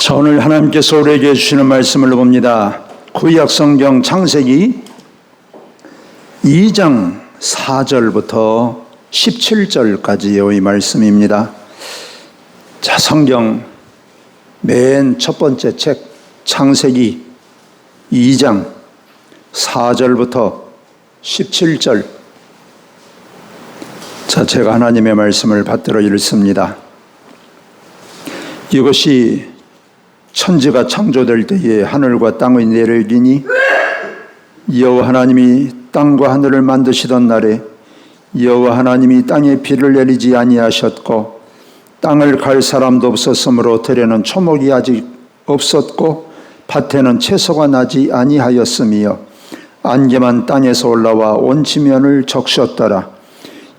자, 오늘 하나님께서 우리에게 주시는 말씀을 봅니다. 구약성경 창세기 2장 4절부터 17절까지의 이 말씀입니다. 자, 성경 맨 첫 번째 책 창세기 2장 4절부터 17절. 자, 제가 하나님의 말씀을 받들어 읽습니다. 이것이 천지가 창조될 때에 하늘과 땅의 내려기니 여호와 하나님이 땅과 하늘을 만드시던 날에 여호와 하나님이 땅에 비를 내리지 아니하셨고 땅을 갈 사람도 없었으므로 들에는 초목이 아직 없었고 밭에는 채소가 나지 아니하였으며 안개만 땅에서 올라와 온 지면을 적셨더라.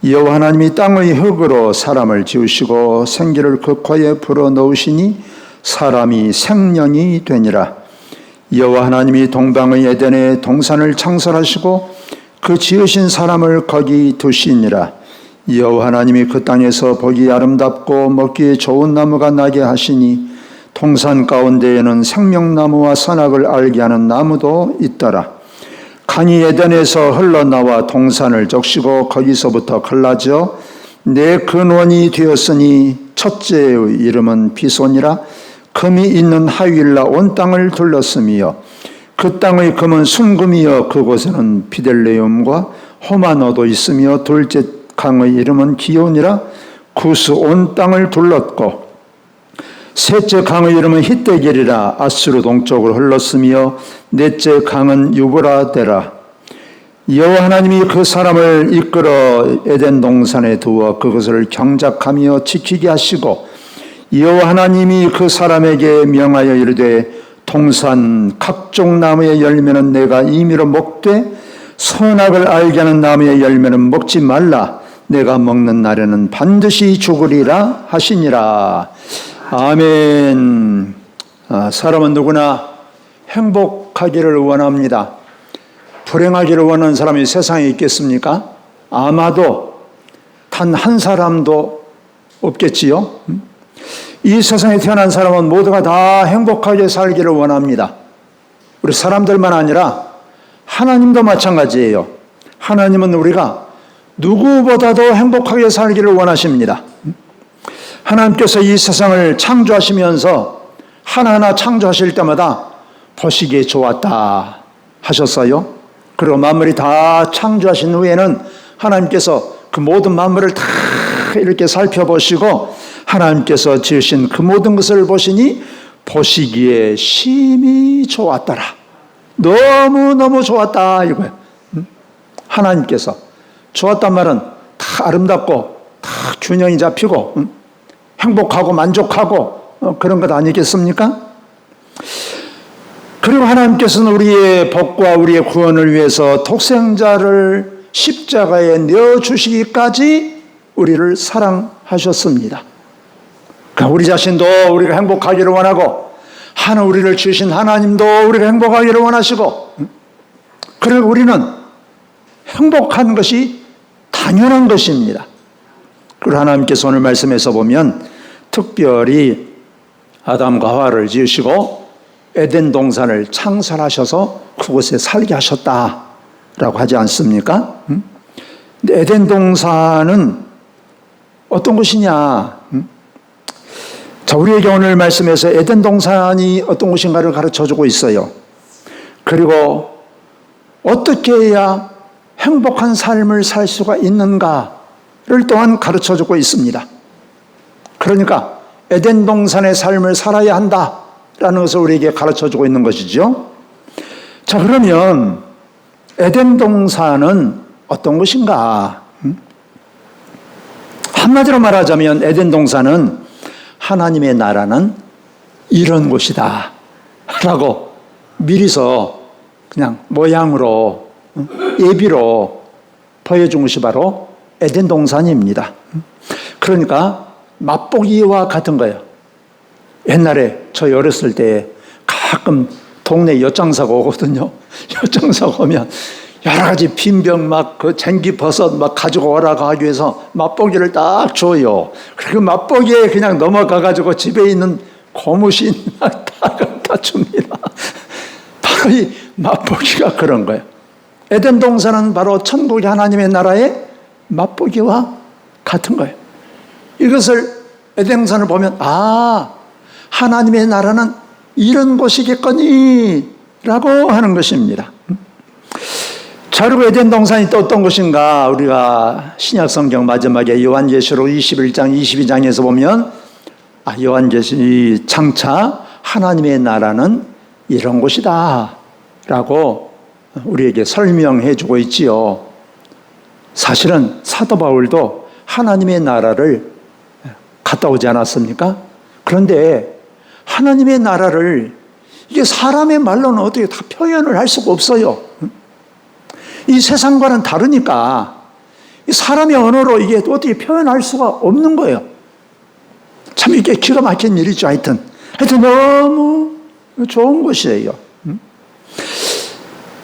여호와 하나님이 땅의 흙으로 사람을 지으시고 생기를 그 코에 불어넣으시니 사람이 생명이 되니라. 여호와 하나님이 동방의 에덴에 동산을 창설하시고 그 지으신 사람을 거기 두시니라. 여호와 하나님이 그 땅에서 보기 아름답고 먹기에 좋은 나무가 나게 하시니 동산 가운데에는 생명나무와 선악을 알게 하는 나무도 있더라. 강이 에덴에서 흘러나와 동산을 적시고 거기서부터 갈라져 내 근원이 되었으니 첫째의 이름은 비손이라. 금이 있는 하윌라 온 땅을 둘렀으며 그 땅의 금은 순금이여 그곳에는 비델레움과 호마노도 있으며 둘째 강의 이름은 기온이라. 구스 온 땅을 둘렀고 셋째 강의 이름은 히데겔이라. 아수르 동쪽으로 흘렀으며 넷째 강은 유브라데라. 여호와 하나님이 그 사람을 이끌어 에덴 동산에 두어 그것을 경작하며 지키게 하시고 여호와 하나님이 그 사람에게 명하여 이르되 동산 각종 나무의 열매는 내가 임의로 먹되 선악을 알게 하는 나무의 열매는 먹지 말라. 내가 먹는 날에는 반드시 죽으리라 하시니라. 아멘. 사람은 누구나 행복하기를 원합니다. 불행하기를 원하는 사람이 세상에 있겠습니까? 아마도 단 한 사람도 없겠지요. 이 세상에 태어난 사람은 모두가 다 행복하게 살기를 원합니다. 우리 사람들만 아니라 하나님도 마찬가지예요. 하나님은 우리가 누구보다도 행복하게 살기를 원하십니다. 하나님께서 이 세상을 창조하시면서 하나하나 창조하실 때마다 보시기에 좋았다 하셨어요. 그리고 만물이 다 창조하신 후에는 하나님께서 그 모든 만물을 다 이렇게 살펴보시고 하나님께서 지으신 그 모든 것을 보시니 보시기에 심히 좋았더라. 너무너무 좋았다 이거예요. 하나님께서 좋았단 말은 다 아름답고 다 균형이 잡히고 행복하고 만족하고 그런 것 아니겠습니까? 그리고 하나님께서는 우리의 복과 우리의 구원을 위해서 독생자를 십자가에 내어주시기까지 우리를 사랑하셨습니다. 그러니까 우리 자신도 우리가 행복하기를 원하고 하늘 우리를 주신 하나님도 우리가 행복하기를 원하시고 그리고 우리는 행복한 것이 당연한 것입니다. 그리고 하나님께서 오늘 말씀에서 보면 특별히 아담과 하와를 지으시고 에덴 동산을 창설하셔서 그곳에 살게 하셨다라고 하지 않습니까? 근데 에덴 동산은 어떤 곳이냐? 자, 우리에게 오늘 말씀에서 에덴 동산이 어떤 곳인가를 가르쳐주고 있어요. 그리고 어떻게 해야 행복한 삶을 살 수가 있는가를 또한 가르쳐주고 있습니다. 그러니까 에덴 동산의 삶을 살아야 한다라는 것을 우리에게 가르쳐주고 있는 것이죠. 자, 그러면 에덴 동산은 어떤 것인가? 한마디로 말하자면 에덴 동산은 하나님의 나라는 이런 곳이다 라고 미리서 그냥 모양으로 예비로 보여준 것이 바로 에덴 동산입니다. 그러니까 맛보기와 같은 거예요. 옛날에 저희 어렸을 때 가끔 동네 엿장사가 오거든요. 엿장사가 오면 여러 가지 빈병 막 그 쟁기버섯 막 가지고 오라고 하기 위해서 맛보기를 딱 줘요. 그리고 맛보기에 그냥 넘어가가지고 집에 있는 고무신 다 갖다 줍니다. 바로 이 맛보기가 그런 거예요. 에덴 동산은 바로 천국의 하나님의 나라의 맛보기와 같은 거예요. 이것을 에덴 동산을 보면 하나님의 나라는 이런 곳이겠거니 라고 하는 것입니다. 자, 그리고 에덴 동산이 또 어떤 곳인가? 우리가 신약 성경 마지막에 요한계시록 21장 22장에서 보면 요한계시 장차 하나님의 나라는 이런 곳이다 라고 우리에게 설명해 주고 있지요. 사실은 사도 바울도 하나님의 나라를 갔다 오지 않았습니까? 그런데 하나님의 나라를 이게 사람의 말로는 어떻게 다 표현을 할 수가 없어요. 이 세상과는 다르니까 사람의 언어로 이게 어떻게 표현할 수가 없는 거예요. 참 이게 기가 막힌 일이죠. 하여튼 너무 좋은 곳이에요.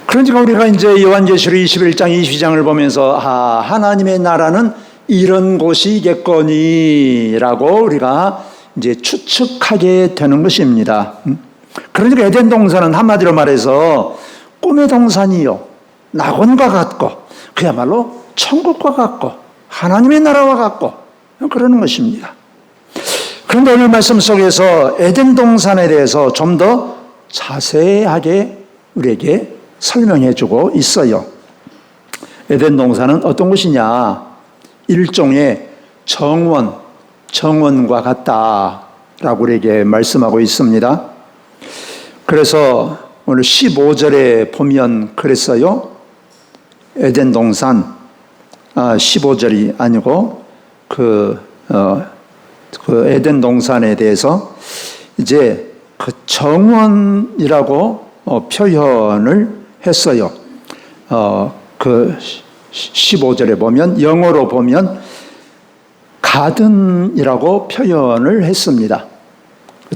그러니까 우리가 이제 요한계시록 21장 22장을 보면서 하나님의 나라는 이런 곳이겠거니라고 우리가 이제 추측하게 되는 것입니다. 그러니까 에덴 동산은 한마디로 말해서 꿈의 동산이요, 낙원과 같고 그야말로 천국과 같고 하나님의 나라와 같고 그러는 것입니다. 그런데 오늘 말씀 속에서 에덴 동산에 대해서 좀 더 자세하게 우리에게 설명해 주고 있어요. 에덴 동산은 어떤 곳이냐? 일종의 정원과 같다라고 우리에게 말씀하고 있습니다. 그래서 오늘 15절에 보면 그랬어요. 에덴 동산 15절이 아니고 그 에덴 동산에 대해서 이제 그 정원이라고 표현을 했어요. 그 15절에 보면 영어로 보면 가든이라고 표현을 했습니다.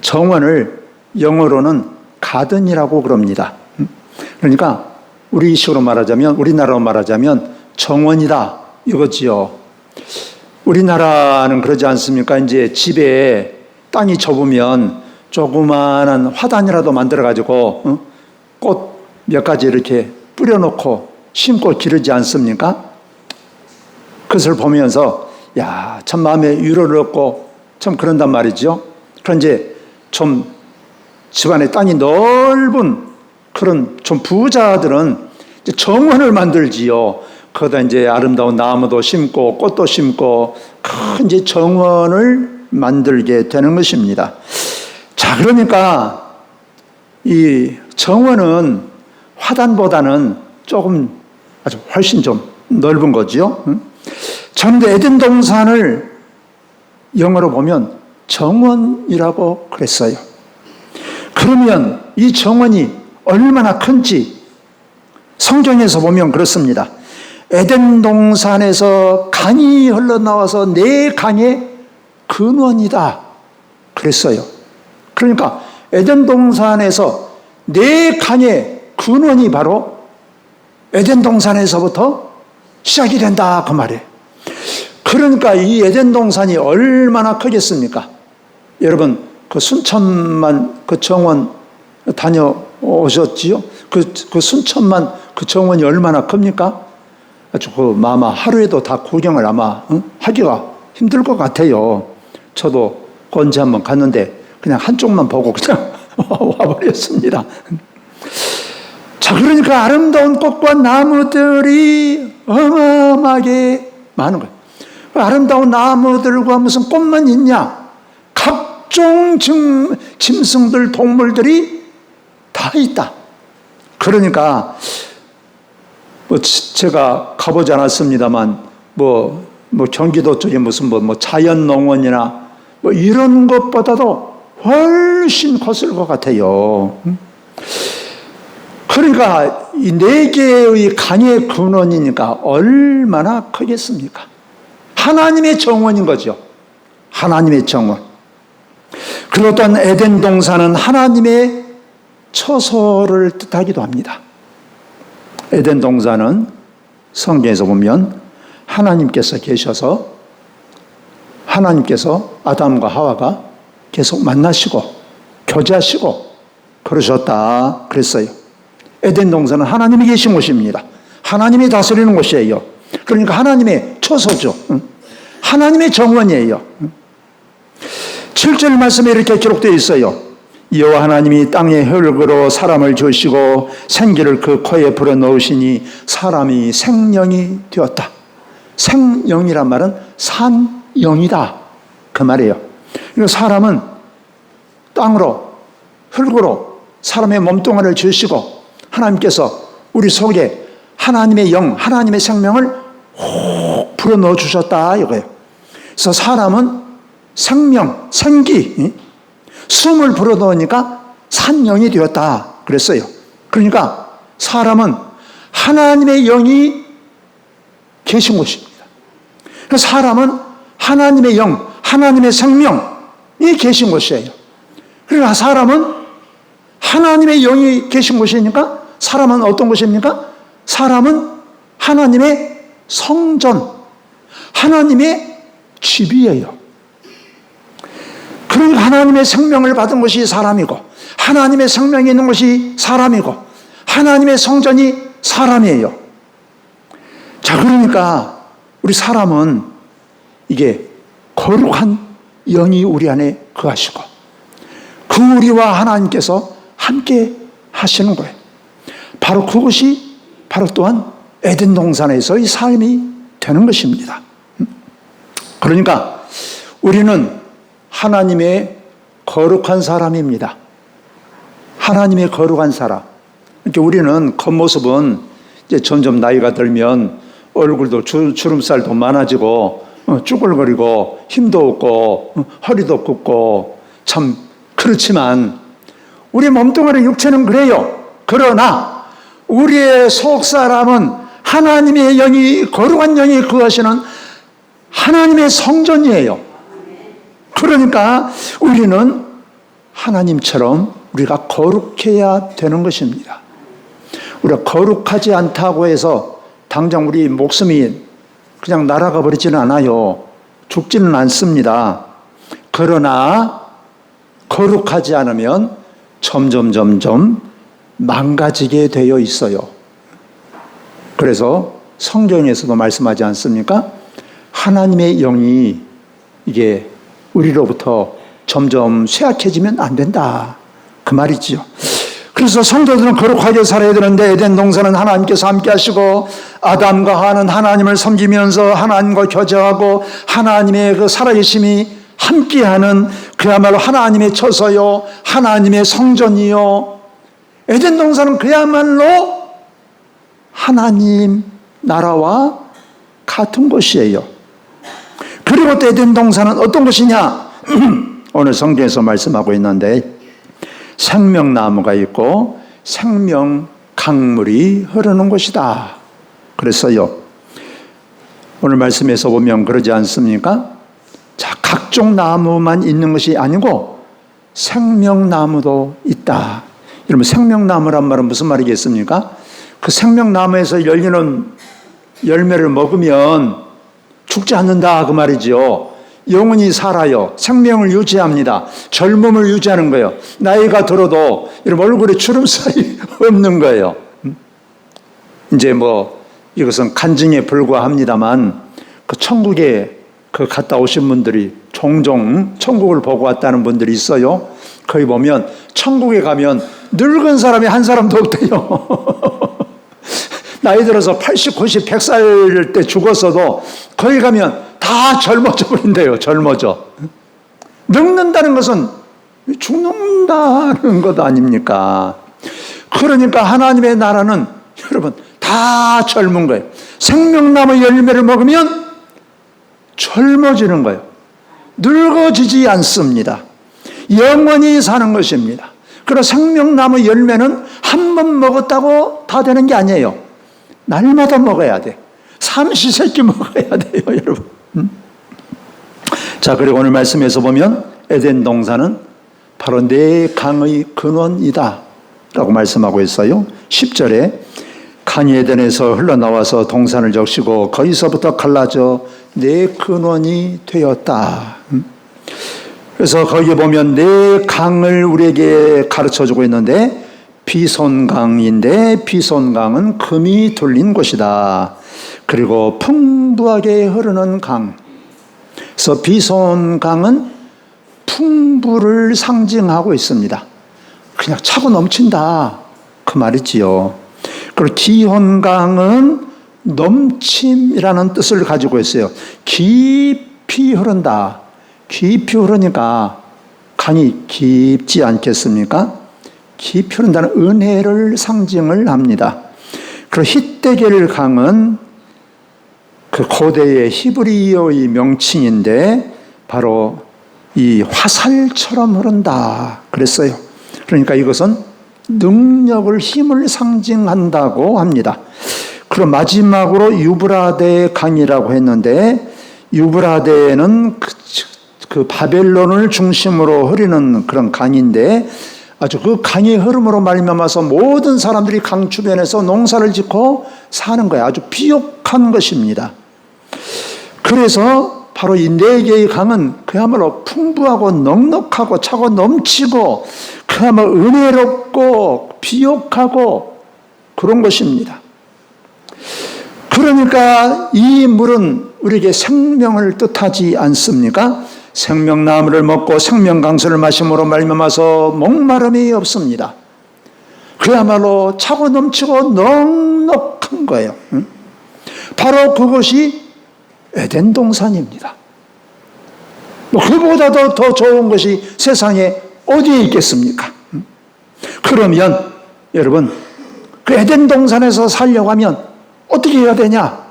정원을 영어로는 가든이라고 그럽니다. 그러니까 우리식으로 말하자면, 우리나라로 말하자면 정원이다 이거지요. 우리나라는 그러지 않습니까? 이제 집에 땅이 좁으면 조그마한 화단이라도 만들어가지고 꽃 몇 가지 이렇게 뿌려놓고 심고 기르지 않습니까? 그것을 보면서 참 마음에 위로를 얻고 참 그런단 말이죠. 그런데 좀 집안에 땅이 넓은 그런 좀 부자들은 이제 정원을 만들지요. 거기다 이제 아름다운 나무도 심고 꽃도 심고 큰 이제 정원을 만들게 되는 것입니다. 자, 그러니까 이 정원은 화단보다는 조금 아주 훨씬 좀 넓은 거지요. 그런데 에덴 동산을 영어로 보면 정원이라고 그랬어요. 그러면 이 정원이 얼마나 큰지 성경에서 보면 그렇습니다. 에덴 동산에서 강이 흘러나와서 네 강의 근원이다 그랬어요. 그러니까 에덴 동산에서 네 강의 근원이 바로 에덴 동산에서부터 시작이 된다 그 말이에요. 그러니까 이 에덴 동산이 얼마나 크겠습니까? 여러분 그 순천만 그 정원 다녀오셨지요? 그 순천만 그 정원이 얼마나 큽니까? 아주 아마 하루에도 다 구경을 아마 하기가 힘들 것 같아요. 저도 언제 한번 갔는데 그냥 한쪽만 보고 그냥 와버렸습니다. 자, 그러니까 아름다운 꽃과 나무들이 어마어마하게 많은 거예요. 아름다운 나무들과 무슨 꽃만 있냐? 각종 짐승들, 동물들이 다 있다. 그러니까 제가 가보지 않았습니다만 경기도 쪽에 무슨 자연농원이나 이런 것보다도 훨씬 컸을 것 같아요. 그러니까 이 네 개의 강의 근원이니까 얼마나 크겠습니까? 하나님의 정원인 거죠. 하나님의 정원. 그리고 또한 에덴 동산은 하나님의 처소를 뜻하기도 합니다. 에덴 동산은 성경에서 보면 하나님께서 계셔서 하나님께서 아담과 하와가 계속 만나시고 교제하시고 그러셨다 그랬어요. 에덴 동산은 하나님이 계신 곳입니다. 하나님이 다스리는 곳이에요. 그러니까 하나님의 처소죠. 하나님의 정원이에요. 7절 말씀에 이렇게 기록되어 있어요. 여호와 하나님이 땅의 흙으로 사람을 주시고 생기를 그 코에 불어넣으시니 사람이 생명이 되었다. 생명이란 말은 산영이다 그 말이에요. 그러니까 사람은 땅으로 흙으로 사람의 몸뚱아리를 주시고 하나님께서 우리 속에 하나님의 영, 하나님의 생명을 혹 불어넣어 주셨다 이거예요. 그래서 사람은 생명, 생기, 숨을 불어넣으니까 산영이 되었다 그랬어요. 그러니까 사람은 하나님의 영이 계신 곳입니다. 그래서 사람은 하나님의 영, 하나님의 생명이 계신 곳이에요. 그러니까 사람은 하나님의 영이 계신 곳이니까 사람은 어떤 곳입니까? 사람은 하나님의 성전, 하나님의 집이에요. 그러니까 하나님의 생명을 받은 것이 사람이고 하나님의 생명이 있는 것이 사람이고 하나님의 성전이 사람이에요. 자, 그러니까 우리 사람은 이게 거룩한 영이 우리 안에 거하시고 그 우리와 하나님께서 함께 하시는 거예요. 바로 그것이 바로 또한 에덴 동산에서의 삶이 되는 것입니다. 그러니까 우리는 하나님의 거룩한 사람입니다. 하나님의 거룩한 사람. 그러니까 우리는 겉모습은 이제 점점 나이가 들면 얼굴도 주름살도 많아지고 쭈글거리고 힘도 없고 허리도 굽고 참 그렇지만 우리 몸뚱아리 육체는 그래요. 그러나 우리의 속사람은 하나님의 영이 거룩한 영이 거하시는 하나님의 성전이에요. 그러니까 우리는 하나님처럼 우리가 거룩해야 되는 것입니다. 우리가 거룩하지 않다고 해서 당장 우리 목숨이 그냥 날아가 버리지는 않아요. 죽지는 않습니다. 그러나 거룩하지 않으면 점점 망가지게 되어 있어요. 그래서 성경에서도 말씀하지 않습니까? 하나님의 영이 이게 우리로부터 점점 쇠약해지면 안 된다 그 말이지요. 그래서 성도들은 거룩하게 살아야 되는데 에덴 동산은 하나님께서 함께 하시고 아담과 하와는 하나님을 섬기면서 하나님과 교제하고 하나님의 그 살아계심이 함께하는 그야말로 하나님의 처소요 하나님의 성전이요 에덴 동산은 그야말로 하나님 나라와 같은 곳이에요. 그리고 또 에덴 동산은 어떤 곳이냐? 오늘 성경에서 말씀하고 있는데 생명나무가 있고 생명 강물이 흐르는 곳이다 그랬어요. 오늘 말씀에서 보면 그러지 않습니까? 자, 각종 나무만 있는 것이 아니고 생명나무도 있다. 여러분, 생명나무란 말은 무슨 말이겠습니까? 그 생명나무에서 열리는 열매를 먹으면 죽지 않는다 그 말이지요. 영원히 살아요. 생명을 유지합니다. 젊음을 유지하는 거예요. 나이가 들어도 이런 얼굴에 주름살이 없는 거예요. 이제 뭐 이것은 간증에 불과합니다만 그 천국에 그 갔다 오신 분들이 종종 천국을 보고 왔다는 분들이 있어요. 거기 보면 천국에 가면 늙은 사람이 한 사람도 없대요. 나이 들어서 80, 90, 100살 때 죽었어도 거기 가면 다 젊어져 버린대요. 젊어져. 늙는다는 것은 죽는다는 것 아닙니까? 그러니까 하나님의 나라는 여러분 다 젊은 거예요. 생명나무 열매를 먹으면 젊어지는 거예요. 늙어지지 않습니다. 영원히 사는 것입니다. 그리고 생명나무 열매는 한 번 먹었다고 다 되는 게 아니에요. 날마다 먹어야 돼. 삼시세끼 먹어야 돼요, 여러분. 자, 그리고 오늘 말씀에서 보면 에덴 동산은 바로 내 강의 근원이다 라고 말씀하고 있어요. 10절에 강이 에덴에서 흘러나와서 동산을 적시고 거기서부터 갈라져 내 근원이 되었다. 그래서 거기에 보면 네 강을 우리에게 가르쳐주고 있는데, 비손강인데 비손강은 금이 둘린 곳이다. 그리고 풍부하게 흐르는 강. 그래서 비손강은 풍부를 상징하고 있습니다. 그냥 차고 넘친다, 그 말이지요. 그리고 기혼강은 넘침이라는 뜻을 가지고 있어요. 깊이 흐른다. 깊이 흐르니까 강이 깊지 않겠습니까? 깊이 흐른다는 은혜를 상징을 합니다. 그리고 히데겔 강은 그 고대의 히브리어의 명칭인데 바로 이 화살처럼 흐른다 그랬어요. 그러니까 이것은 능력을, 힘을 상징한다고 합니다. 그리고 마지막으로 유브라데 강이라고 했는데, 유브라데는 그 바벨론을 중심으로 흐르는 그런 강인데, 아주 그 강의 흐름으로 말미암아서 모든 사람들이 강 주변에서 농사를 짓고 사는 거예요. 아주 비옥한 것입니다. 그래서 바로 이 네 개의 강은 그야말로 풍부하고 넉넉하고 차고 넘치고 그야말로 은혜롭고 비옥하고 그런 것입니다. 그러니까 이 물은 우리에게 생명을 뜻하지 않습니까? 생명나무를 먹고 생명강수를 마심으로 말미암아서 목마름이 없습니다. 그야말로 차고 넘치고 넉넉한 거예요. 바로 그것이 에덴 동산입니다. 그보다도 더 좋은 것이 세상에 어디에 있겠습니까? 그러면 여러분, 그 에덴 동산에서 살려고 하면 어떻게 해야 되냐?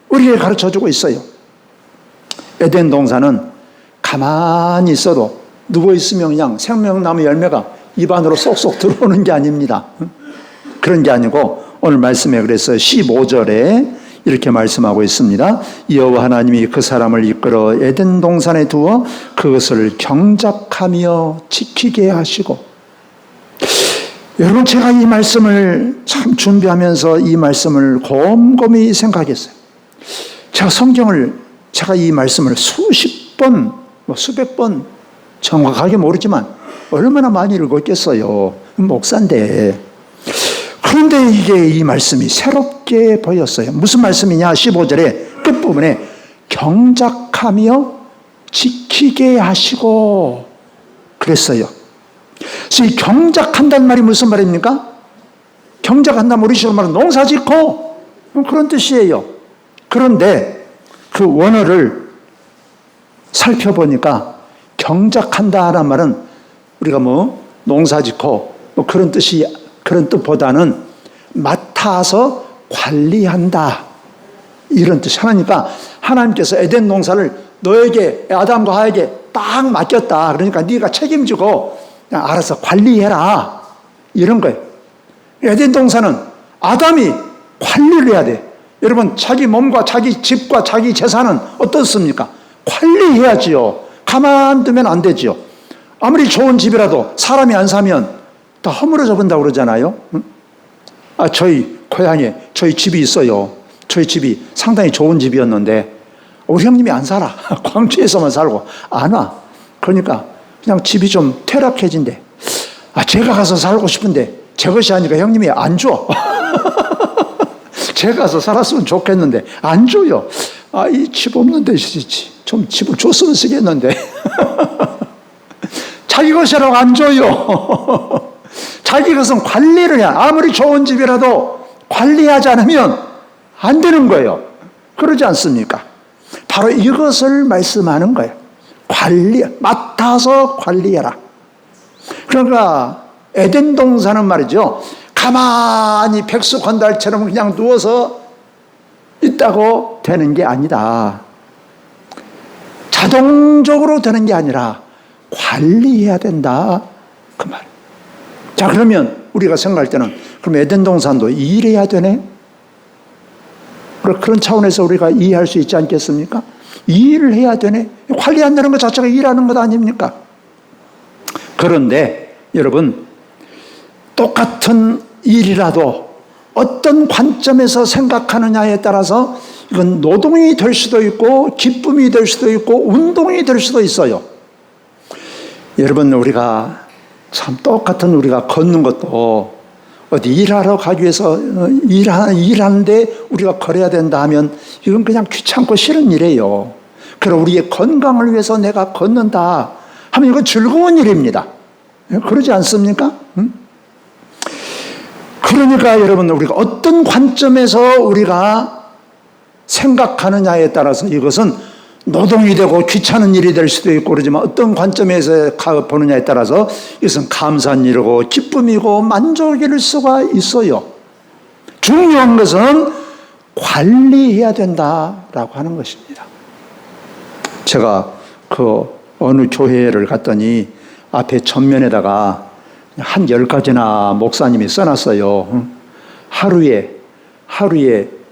우리에게 가르쳐주고 있어요. 에덴 동산은 가만히 있어도 누워있으면 그냥 생명나무 열매가 입 안으로 쏙쏙 들어오는 게 아닙니다. 그런 게 아니고 오늘 말씀에 그래서 15절에 이렇게 말씀하고 있습니다. 여호와 하나님이 그 사람을 이끌어 에덴 동산에 두어 그것을 경작하며 지키게 하시고. 여러분, 제가 이 말씀을 참 준비하면서 이 말씀을 곰곰이 생각했어요. 제가 성경을, 제가 이 말씀을 수십 번, 수백 번 정확하게 모르지만 얼마나 많이 읽었겠어요. 목사인데. 그런데 이게 이 말씀이 새롭게 보였어요. 무슨 말씀이냐? 15절에 끝부분에 경작하며 지키게 하시고 그랬어요. 그래서 이 경작한다는 말이 무슨 말입니까? 경작한다면 우리식으로 말하면 농사짓고 그런 뜻이에요. 그런데 그 원어를 살펴보니까 경작한다라는 말은 우리가 농사짓고 그런 뜻보다는 맡아서 관리한다, 이런 뜻이 하나니까 하나님께서 에덴 농사를 너에게, 아담과 하에게 딱 맡겼다. 그러니까 네가 책임지고 그냥 알아서 관리해라, 이런 거예요. 에덴 동산은 아담이 관리를 해야 돼. 여러분, 자기 몸과 자기 집과 자기 재산은 어떻습니까? 관리해야지요. 가만두면 안 되지요. 아무리 좋은 집이라도 사람이 안 사면 다 허물어져 본다고 그러잖아요. 저희 고향에 저희 집이 있어요. 저희 집이 상당히 좋은 집이었는데 우리 형님이 안 살아. 광주에서만 살고 안 와. 그러니까 그냥 집이 좀 퇴락해진대. 제가 가서 살고 싶은데 제 것이 아니까 형님이 안 줘. 제가 가서 살았으면 좋겠는데 안 줘요. 이 집 없는 데 좀 집을 줬으면 쓰겠는데. 자기 것이라고 안 줘요. 자기 것은 관리를 해야, 아무리 좋은 집이라도 관리하지 않으면 안 되는 거예요. 그러지 않습니까? 바로 이것을 말씀하는 거예요. 맡아서 관리해라. 그러니까 에덴 동산은 말이죠, 가만히 백수건달처럼 그냥 누워서 있다고 되는 게 아니다. 자동적으로 되는 게 아니라 관리해야 된다, 그 말. 자, 그러면 우리가 생각할 때는 그럼 에덴 동산도 일해야 되네? 그런 차원에서 우리가 이해할 수 있지 않겠습니까? 일을 해야 되네? 관리한다는 것 자체가 일하는 것 아닙니까? 그런데 여러분, 똑같은 일이라도 어떤 관점에서 생각하느냐에 따라서 이건 노동이 될 수도 있고 기쁨이 될 수도 있고 운동이 될 수도 있어요. 여러분, 우리가 참 똑같은 우리가 걷는 것도 어디 일하러 가기 위해서 일하는데 우리가 걸어야 된다 하면 이건 그냥 귀찮고 싫은 일이에요. 그럼 우리의 건강을 위해서 내가 걷는다 하면 이건 즐거운 일입니다. 그러지 않습니까? 그러니까 여러분, 우리가 어떤 관점에서 우리가 생각하느냐에 따라서 이것은 노동이 되고 귀찮은 일이 될 수도 있고 그러지만 어떤 관점에서 보느냐에 따라서 이것은 감사한 일이고 기쁨이고 만족일 수가 있어요. 중요한 것은 관리해야 된다라고 하는 것입니다. 제가 어느 교회를 갔더니 앞에 전면에다가 한 10가지나 목사님이 써놨어요. 하루에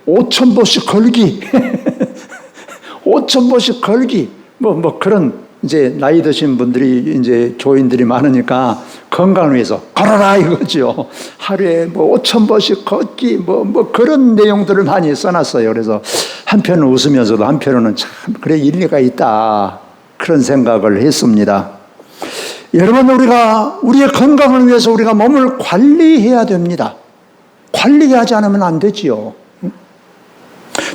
5,000보씩 걸기. 5,000보씩 걸기. 뭐 그런 이제 나이 드신 분들이 이제 교인들이 많으니까 건강을 위해서 걸어라 이거죠. 하루에 5,000보씩 걷기 뭐 그런 내용들을 많이 써놨어요. 그래서 한편은 웃으면서도 한편으로는 참 그래 일리가 있다. 그런 생각을 했습니다. 여러분, 우리가 우리의 건강을 위해서 우리가 몸을 관리해야 됩니다. 관리하지 않으면 안 되지요.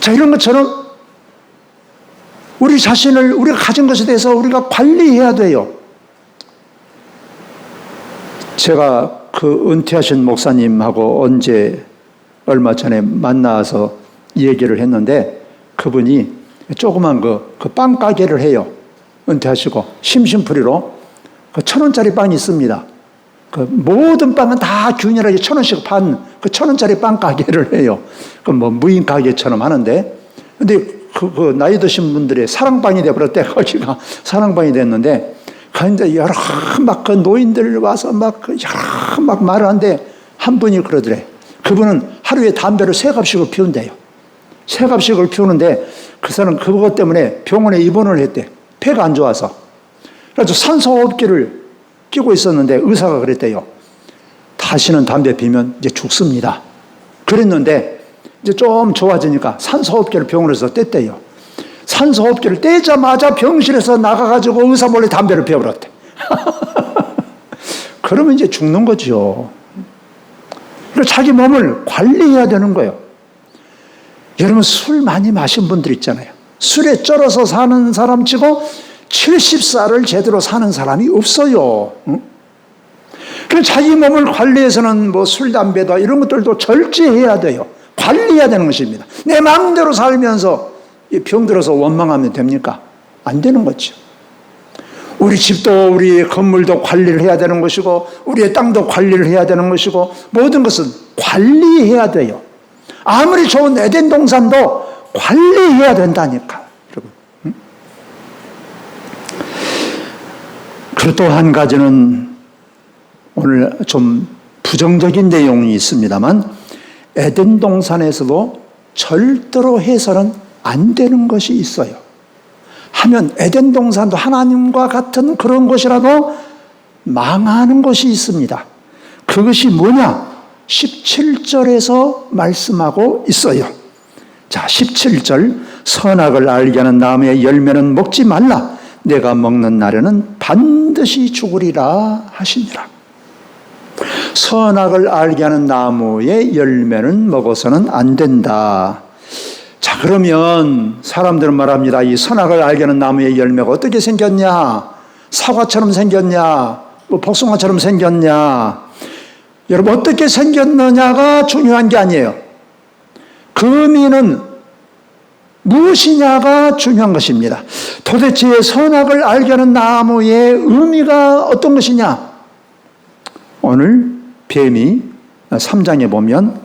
자, 이런 것처럼 우리 자신을 우리가 가진 것에 대해서 우리가 관리해야 돼요. 제가 은퇴하신 목사님하고 얼마 전에 만나서 얘기를 했는데 그분이 조그만 빵 가게를 해요. 은퇴하시고 심심풀이로 1,000원짜리 빵이 있습니다. 모든 빵은 다 균일하게 1,000원씩 판 1,000원짜리 빵 가게를 해요. 무인 가게처럼 하는데, 근데 나이 드신 분들의 사랑방이 되어버렸대. 거기가 사랑방이 됐는데, 근데 여러 노인들 와서 여러 말을 하는데, 한 분이 그러더래. 그분은 하루에 담배를 3갑씩을 피운대요. 3갑씩을 피우는데, 그 사람은 그것 때문에 병원에 입원을 했대. 폐가 안 좋아서. 그래서 산소호흡기를 끼고 있었는데, 의사가 그랬대요. 다시는 담배 피면 이제 죽습니다. 그랬는데, 이제 좀 좋아지니까 산소호흡기를 병원에서 뗐대요. 산소호흡기를 떼자마자 병실에서 나가가지고 의사 몰래 담배를 피워버렸대. 그러면 이제 죽는 거죠. 그리고 자기 몸을 관리해야 되는 거예요. 여러분, 술 많이 마신 분들 있잖아요. 술에 쩔어서 사는 사람 치고 70살을 제대로 사는 사람이 없어요. 그래서 자기 몸을 관리해서는 술, 담배다 이런 것들도 절제해야 돼요. 관리해야 되는 것입니다. 내 마음대로 살면서 병들어서 원망하면 됩니까? 안 되는 거죠. 우리 집도 우리 건물도 관리를 해야 되는 것이고 우리의 땅도 관리를 해야 되는 것이고 모든 것은 관리해야 돼요. 아무리 좋은 에덴 동산도 관리해야 된다니까. 여러분. 그리고 또 한 가지는 오늘 좀 부정적인 내용이 있습니다만 에덴 동산에서도 절대로 해서는 안 되는 것이 있어요. 하면 에덴 동산도 하나님과 같은 그런 곳이라도 망하는 것이 있습니다. 그것이 뭐냐? 17절에서 말씀하고 있어요. 자, 17절. 선악을 알게 하는 나무의 열매는 먹지 말라. 내가 먹는 날에는 반드시 죽으리라 하시니라. 선악을 알게 하는 나무의 열매는 먹어서는 안 된다. 자, 그러면 사람들은 말합니다. 이 선악을 알게 하는 나무의 열매가 어떻게 생겼냐? 사과처럼 생겼냐? 복숭아처럼 생겼냐? 여러분, 어떻게 생겼느냐가 중요한 게 아니에요. 그 의미는 무엇이냐가 중요한 것입니다. 도대체 선악을 알게 하는 나무의 의미가 어떤 것이냐? 오늘 뱀이 3장에 보면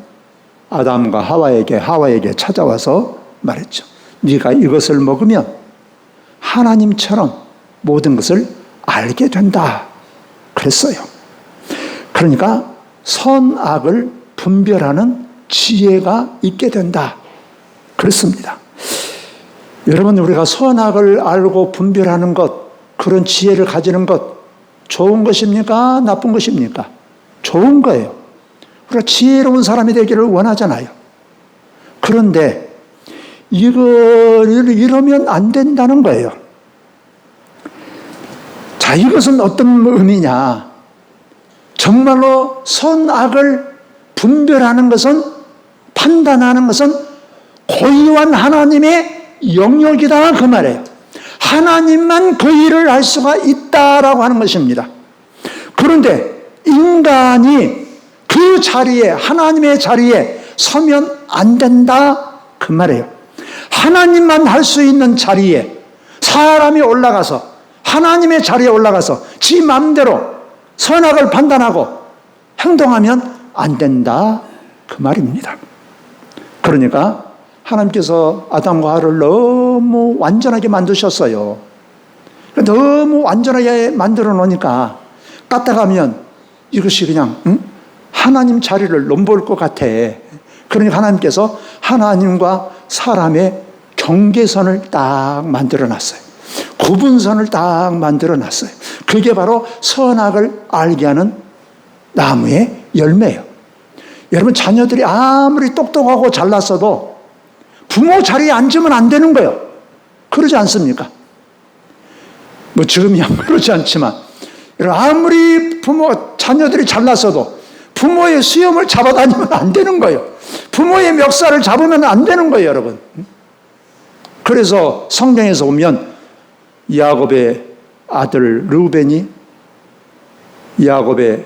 아담과 하와에게 찾아와서 말했죠. 네가 이것을 먹으면 하나님처럼 모든 것을 알게 된다. 그랬어요. 그러니까 선악을 분별하는 지혜가 있게 된다. 그렇습니다. 여러분, 우리가 선악을 알고 분별하는 것, 그런 지혜를 가지는 것 좋은 것입니까? 나쁜 것입니까? 좋은 거예요. 우리가 지혜로운 사람이 되기를 원하잖아요. 그런데 이러면 안 된다는 거예요. 자, 이것은 어떤 의미냐? 정말로 선악을 분별하는 것은, 판단하는 것은 고유한 하나님의 영역이다, 그 말이에요. 하나님만 그 일을 할 수가 있다라고 하는 것입니다. 그런데 인간이 그 자리에, 하나님의 자리에 서면 안 된다, 그 말이에요. 하나님만 할 수 있는 자리에 사람이 올라가서, 하나님의 자리에 올라가서 지 마음대로 선악을 판단하고 행동하면 안 된다, 그 말입니다. 그러니까 하나님께서 아담과 하와를 너무 완전하게 만드셨어요. 너무 완전하게 만들어 놓으니까 까딱하면 이것이 그냥 하나님 자리를 넘볼 것 같아. 그러니까 하나님께서 하나님과 사람의 경계선을 딱 만들어 놨어요. 구분선을 딱 만들어 놨어요. 그게 바로 선악을 알게 하는 나무의 열매예요. 여러분, 자녀들이 아무리 똑똑하고 잘났어도 부모 자리에 앉으면 안 되는 거예요. 그러지 않습니까? 뭐 지금이야 그러지 않지만, 아무리 자녀들이 잘났어도 부모의 수염을 잡아다니면 안 되는 거예요. 부모의 멱살을 잡으면 안 되는 거예요, 여러분. 그래서 성경에서 보면 야곱의 아들 르우벤이 야곱의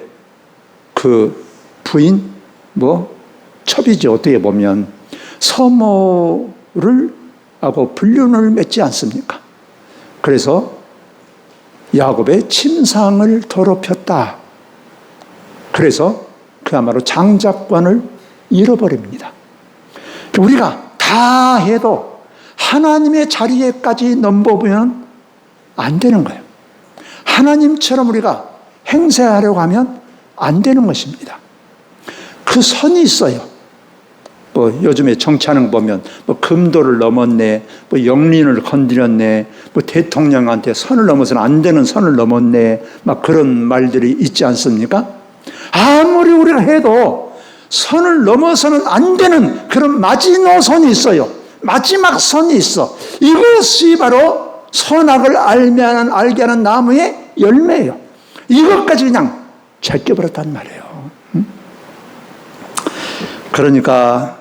그 부인, 첩이지, 어떻게 보면 서모를 하고 불륜을 맺지 않습니까? 그래서 야곱의 침상을 더럽혔다. 그래서 그야말로 장자권을 잃어버립니다. 우리가 다 해도 하나님의 자리에까지 넘보면 안 되는 거예요. 하나님처럼 우리가 행세하려고 하면 안 되는 것입니다. 그 선이 있어요. 요즘에 정치하는 거 보면 금도를 넘었네, 영린을 건드렸네, 대통령한테 선을 넘어서는 안 되는 선을 넘었네, 막 그런 말들이 있지 않습니까? 아무리 우리가 해도 선을 넘어서는 안 되는 그런 마지노선이 있어요. 마지막 선이 있어. 이것이 바로 선악을 알게 하는 나무의 열매예요. 이것까지 그냥 제껴버렸단 말이에요. 그러니까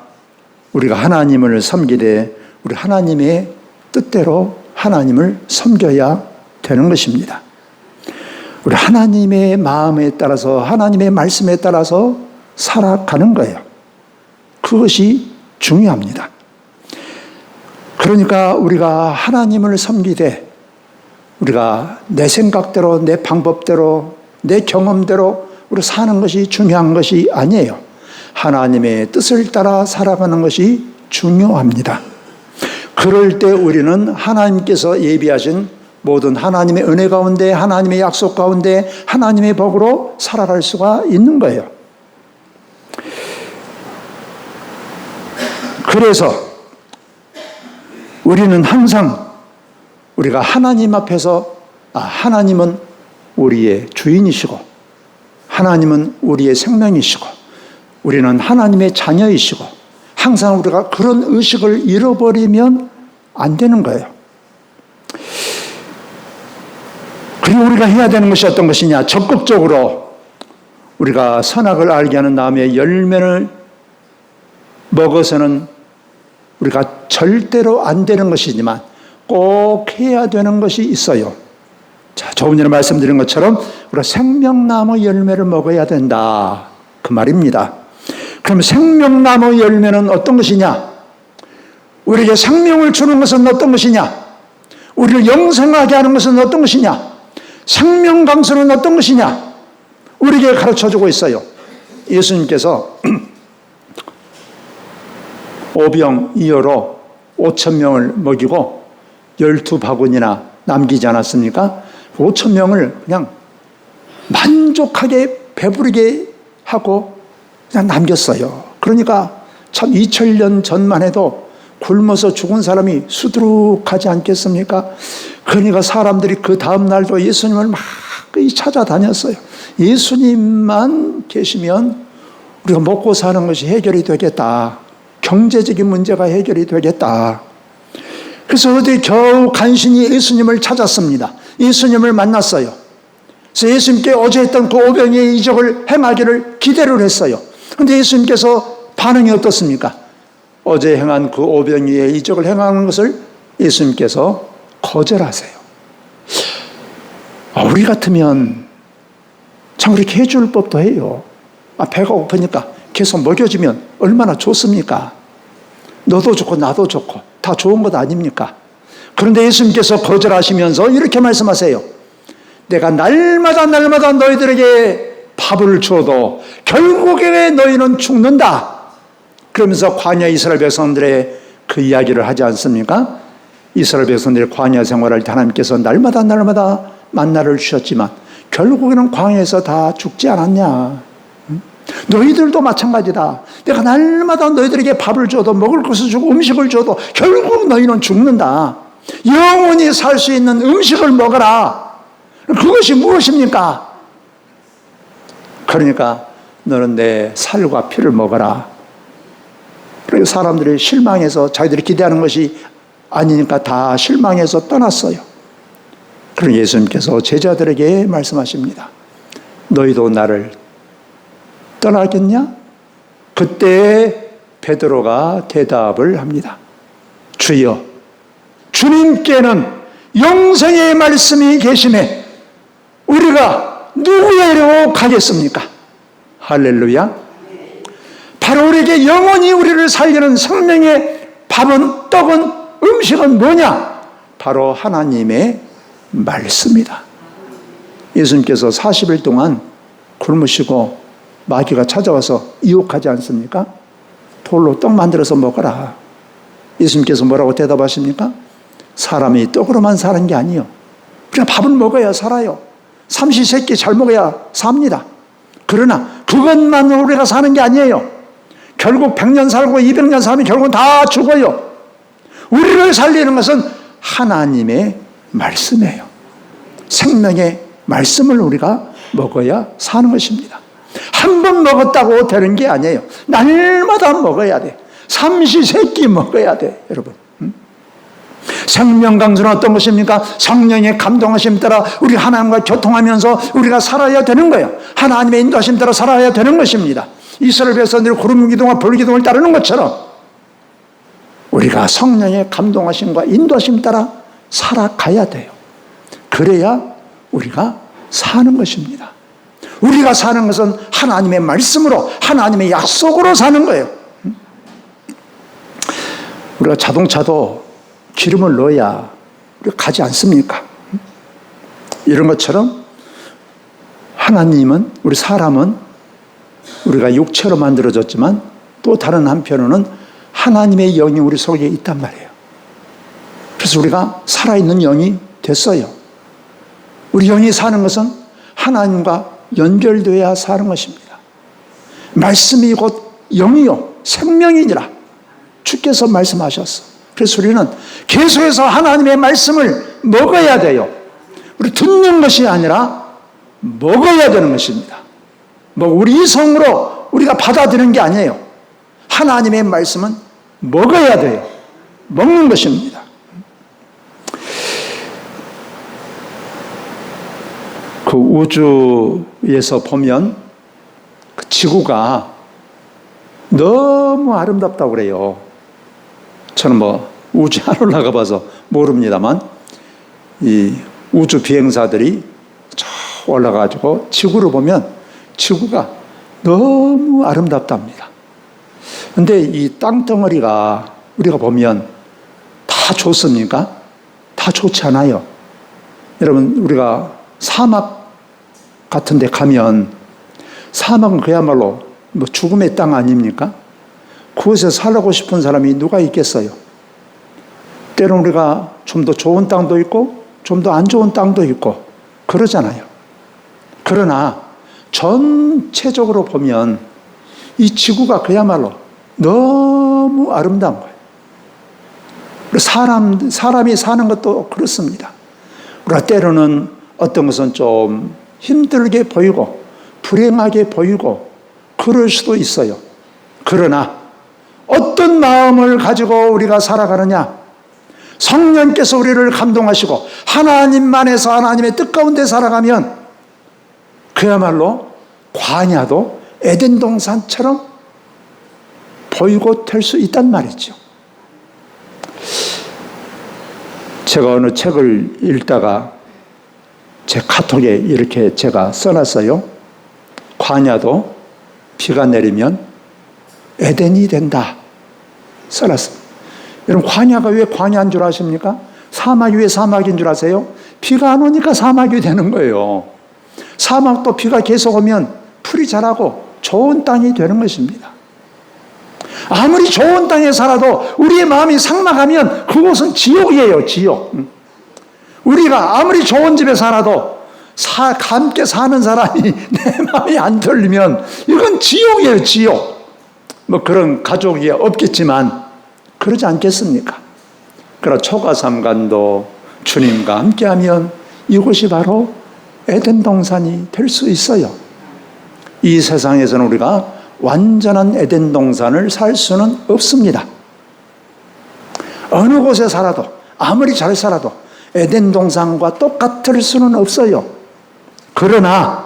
우리가 하나님을 섬기되 우리 하나님의 뜻대로 하나님을 섬겨야 되는 것입니다. 우리 하나님의 마음에 따라서, 하나님의 말씀에 따라서 살아가는 거예요. 그것이 중요합니다. 그러니까 우리가 하나님을 섬기되 우리가 내 생각대로, 내 방법대로, 내 경험대로 우리 사는 것이 중요한 것이 아니에요. 하나님의 뜻을 따라 살아가는 것이 중요합니다. 그럴 때 우리는 하나님께서 예비하신 모든 하나님의 은혜 가운데, 하나님의 약속 가운데, 하나님의 복으로 살아갈 수가 있는 거예요. 그래서 우리는 항상 우리가 하나님 앞에서 하나님은 우리의 주인이시고 하나님은 우리의 생명이시고 우리는 하나님의 자녀이시고, 항상 우리가 그런 의식을 잃어버리면 안 되는 거예요. 그리고 우리가 해야 되는 것이 어떤 것이냐? 적극적으로 우리가 선악을 알게 하는 나무의 열매를 먹어서는 우리가 절대로 안 되는 것이지만 꼭 해야 되는 것이 있어요. 자, 조금 전에 말씀드린 것처럼 우리가 생명나무 열매를 먹어야 된다, 그 말입니다. 그럼 생명나무 열매는 어떤 것이냐? 우리에게 생명을 주는 것은 어떤 것이냐? 우리를 영생하게 하는 것은 어떤 것이냐? 생명 강수는 어떤 것이냐? 우리에게 가르쳐주고 있어요. 예수님께서 오병이어로 5,000명을 먹이고 12바구니나 남기지 않았습니까? 5,000명을 그냥 만족하게 배부르게 하고 그냥 남겼어요. 그러니까 참 2000년 전만 해도 굶어서 죽은 사람이 수두룩하지 않겠습니까? 그러니까 사람들이 그 다음 날도 예수님을 막 찾아다녔어요. 예수님만 계시면 우리가 먹고 사는 것이 해결이 되겠다. 경제적인 문제가 해결이 되겠다. 그래서 어디 겨우 간신히 예수님을 찾았습니다. 예수님을 만났어요. 그래서 예수님께 어제 했던 그 오병이의 이적을 행하기를 기대를 했어요. 그런데 예수님께서 반응이 어떻습니까? 어제 행한 그 오병이의 이적을 행하는 것을 예수님께서 거절하세요. 우리 같으면 참 그렇게 해줄 법도 해요. 배가 고프니까 계속 먹여주면 얼마나 좋습니까? 너도 좋고 나도 좋고 다 좋은 것 아닙니까? 그런데 예수님께서 거절하시면서 이렇게 말씀하세요. 내가 날마다 너희들에게 밥을 줘도 결국에 너희는 죽는다. 그러면서 광야 이스라엘 백성들의 그 이야기를 하지 않습니까? 이스라엘 백성들의 광야 생활할 때 하나님께서 날마다 만나를 주셨지만 결국에는 광야에서 다 죽지 않았냐? 너희들도 마찬가지다. 내가 날마다 너희들에게 밥을 줘도 먹을 것을 주고 음식을 줘도 결국 너희는 죽는다. 영원히 살 수 있는 음식을 먹어라. 그것이 무엇입니까? 그러니까 너는 내 살과 피를 먹어라. 그리고 사람들이 실망해서 자기들이 기대하는 것이 아니니까 다 실망해서 떠났어요. 그럼 예수님께서 제자들에게 말씀하십니다. 너희도 나를 떠나겠냐? 그때 베드로가 대답을 합니다. 주여, 주님께는 영생의 말씀이 계시매 우리가 누구에게로 가겠습니까? 할렐루야. 바로 우리에게 영원히 우리를 살리는 생명의 밥은, 떡은, 음식은 뭐냐? 바로 하나님의 말씀이다. 예수님께서 40일 동안 굶으시고 마귀가 찾아와서 유혹하지 않습니까? 돌로 떡 만들어서 먹어라. 예수님께서 뭐라고 대답하십니까? 사람이 떡으로만 사는 게 아니에요. 그냥 밥을 먹어야 살아요. 삼시세끼 잘 먹어야 삽니다. 그러나 그것만으로 우리가 사는 게 아니에요. 결국 100년 살고 200년 살면 결국은 다 죽어요. 우리를 살리는 것은 하나님의 말씀이에요. 생명의 말씀을 우리가 먹어야 사는 것입니다. 한 번 먹었다고 되는 게 아니에요. 날마다 먹어야 돼. 삼시세끼 먹어야 돼, 여러분. 생명 강수는 어떤 것입니까? 성령의 감동하심 따라 우리 하나님과 교통하면서 우리가 살아야 되는 거예요. 하나님의 인도하심 따라 살아야 되는 것입니다. 이스라엘 백성들이 구름 기둥과 불 기둥을 따르는 것처럼 우리가 성령의 감동하심과 인도하심 따라 살아가야 돼요. 그래야 우리가 사는 것입니다. 우리가 사는 것은 하나님의 말씀으로, 하나님의 약속으로 사는 거예요. 우리가 자동차도 기름을 넣어야 우리가 가지 않습니까? 이런 것처럼 하나님은, 우리 사람은 우리가 육체로 만들어졌지만 또 다른 한편으로는 하나님의 영이 우리 속에 있단 말이에요. 그래서 우리가 살아있는 영이 됐어요. 우리 영이 사는 것은 하나님과 연결되어야 사는 것입니다. 말씀이 곧 영이요 생명이니라 주께서 말씀하셨어. 그래서 우리는 계속해서 하나님의 말씀을 먹어야 돼요. 우리 듣는 것이 아니라 먹어야 되는 것입니다. 우리 이성으로 우리가 받아들이는 게 아니에요. 하나님의 말씀은 먹어야 돼요. 먹는 것입니다. 그 우주에서 보면 그 지구가 너무 아름답다고 그래요. 저는 우주에 안 올라가 봐서 모릅니다만 이 우주 비행사들이 저 올라가지고 지구를 보면 지구가 너무 아름답답니다. 그런데 이 땅덩어리가 우리가 보면 다 좋습니까? 다 좋지 않아요. 여러분, 우리가 사막 같은 데 가면 사막은 그야말로 죽음의 땅 아닙니까? 그곳에 살고 싶은 사람이 누가 있겠어요? 때로는 우리가 좀 더 좋은 땅도 있고 좀 더 안 좋은 땅도 있고 그러잖아요. 그러나 전체적으로 보면 이 지구가 그야말로 너무 아름다운 거예요. 사람이 사는 것도 그렇습니다. 우리가 때로는 어떤 것은 좀 힘들게 보이고 불행하게 보이고 그럴 수도 있어요. 그러나 어떤 마음을 가지고 우리가 살아가느냐? 성령께서 우리를 감동하시고 하나님만에서 하나님의 뜻 가운데 살아가면 그야말로 광야도 에덴 동산처럼 보이고 될 수 있단 말이죠. 제가 어느 책을 읽다가 제 카톡에 이렇게 제가 써놨어요. 광야도 비가 내리면 에덴이 된다. 써놨습니다. 여러분, 광야가 왜 광야인 줄 아십니까? 사막이 왜 사막인 줄 아세요? 비가 안 오니까 사막이 되는 거예요. 사막도 비가 계속 오면 풀이 자라고 좋은 땅이 되는 것입니다. 아무리 좋은 땅에 살아도 우리의 마음이 삭막하면 그곳은 지옥이에요, 지옥. 우리가 아무리 좋은 집에 살아도 함께 사는 사람이 내 마음이 안 들리면 이건 지옥이에요, 지옥. 뭐 그런 가족이 없겠지만 그러지 않겠습니까? 그러나 초가삼간도 주님과 함께하면 이곳이 바로 에덴 동산이 될 수 있어요. 이 세상에서는 우리가 완전한 에덴 동산을 살 수는 없습니다. 어느 곳에 살아도 아무리 잘 살아도 에덴 동산과 똑같을 수는 없어요. 그러나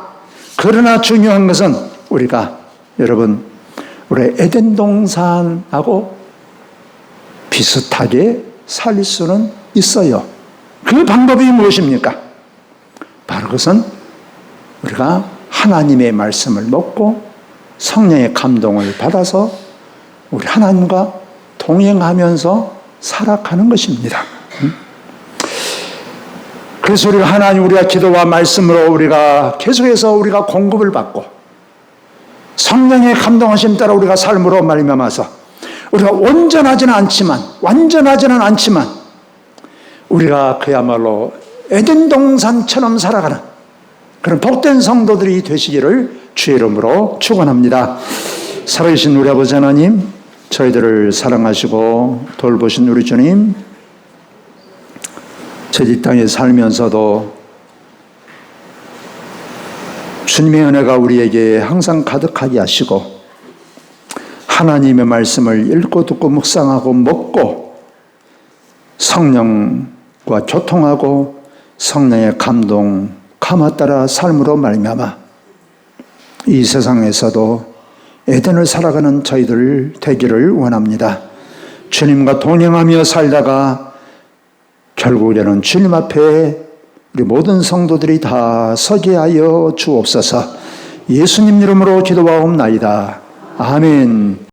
중요한 것은 우리가 여러분 우리 에덴 동산하고 비슷하게 살 수는 있어요. 그 방법이 무엇입니까? 바로 그것은 우리가 하나님의 말씀을 먹고 성령의 감동을 받아서 우리 하나님과 동행하면서 살아가는 것입니다. 그래서 우리가 하나님, 우리가 기도와 말씀으로 우리가 계속해서 우리가 공급을 받고 성령의 감동하심 따라 우리가 삶으로 말미암아서 우리가 완전하지는 않지만 우리가 그야말로 에덴 동산처럼 살아가는 그런 복된 성도들이 되시기를 주의 이름으로 축원합니다. 살아계신 우리 아버지 하나님, 저희들을 사랑하시고 돌보신 우리 주님, 저 이 땅에 살면서도 주님의 은혜가 우리에게 항상 가득하게 하시고 하나님의 말씀을 읽고 듣고 묵상하고 먹고 성령과 교통하고 성령의 감동 감화 따라 삶으로 말미암아 이 세상에서도 에덴을 살아가는 저희들 되기를 원합니다. 주님과 동행하며 살다가 결국에는 주님 앞에 우리 모든 성도들이 다 서게 하여 주옵소서. 예수님 이름으로 기도하옵나이다. 아멘.